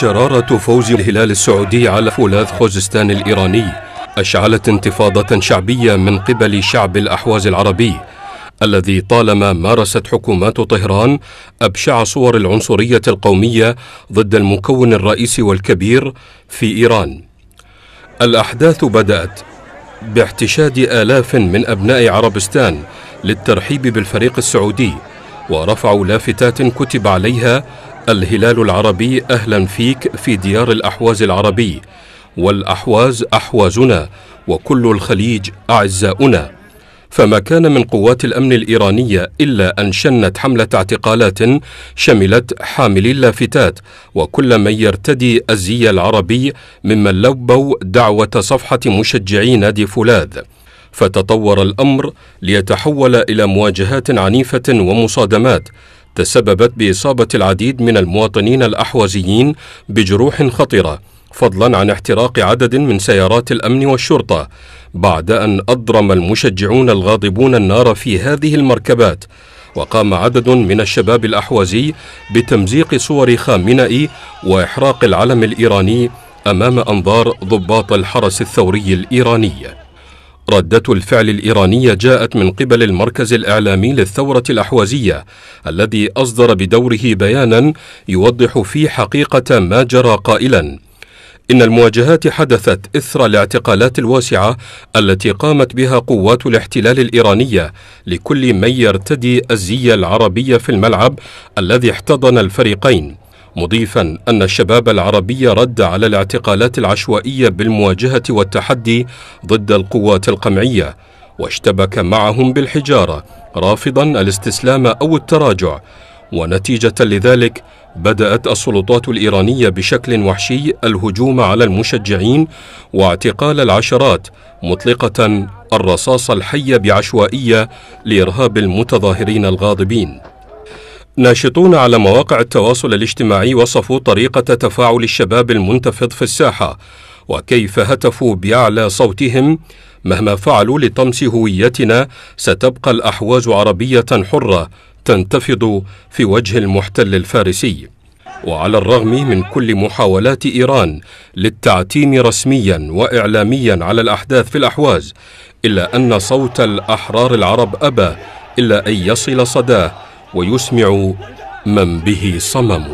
شرارة فوز الهلال السعودي على فولاذ خوزستان الإيراني أشعلت انتفاضة شعبية من قبل شعب الأحواز العربي الذي طالما مارست حكومات طهران أبشع صور العنصرية القومية ضد المكون الرئيسي والكبير في إيران. الأحداث بدأت باحتشاد آلاف من أبناء عربستان للترحيب بالفريق السعودي، ورفعوا لافتات كتب عليها: الهلال العربي أهلا فيك في ديار الأحواز العربي، والأحواز أحوازنا، وكل الخليج أعزاؤنا. فما كان من قوات الأمن الإيرانية إلا أن شنت حملة اعتقالات شملت حاملي اللافتات وكل من يرتدي الزي العربي ممن لبوا دعوة صفحة مشجعي نادي فولاذ. فتطور الأمر ليتحول إلى مواجهات عنيفة ومصادمات تسببت بإصابة العديد من المواطنين الأحوازيين بجروح خطرة، فضلا عن احتراق عدد من سيارات الأمن والشرطة، بعد أن أضرم المشجعون الغاضبون النار في هذه المركبات. وقام عدد من الشباب الأحوازي بتمزيق صور خامنئي وإحراق العلم الإيراني أمام أنظار ضباط الحرس الثوري الإيراني. ردة الفعل الإيرانية جاءت من قبل المركز الإعلامي للثورة الأحوازية، الذي أصدر بدوره بيانا يوضح فيه حقيقة ما جرى، قائلا: إن المواجهات حدثت إثر الاعتقالات الواسعة التي قامت بها قوات الاحتلال الإيرانية لكل من يرتدي الزي العربي في الملعب الذي احتضن الفريقين، مضيفا أن الشباب العربي رد على الاعتقالات العشوائية بالمواجهة والتحدي ضد القوات القمعية، واشتبك معهم بالحجارة رافضا الاستسلام أو التراجع. ونتيجة لذلك بدأت السلطات الإيرانية بشكل وحشي الهجوم على المشجعين واعتقال العشرات، مطلقة الرصاص الحي بعشوائية لإرهاب المتظاهرين الغاضبين. ناشطون على مواقع التواصل الاجتماعي وصفوا طريقة تفاعل الشباب المنتفض في الساحة، وكيف هتفوا بأعلى صوتهم: مهما فعلوا لطمس هويتنا ستبقى الأحواز عربية حرة تنتفض في وجه المحتل الفارسي. وعلى الرغم من كل محاولات إيران للتعتيم رسميا وإعلاميا على الأحداث في الأحواز، إلا أن صوت الأحرار العرب أبى إلا أن يصل صداه ويسمع من به صمم.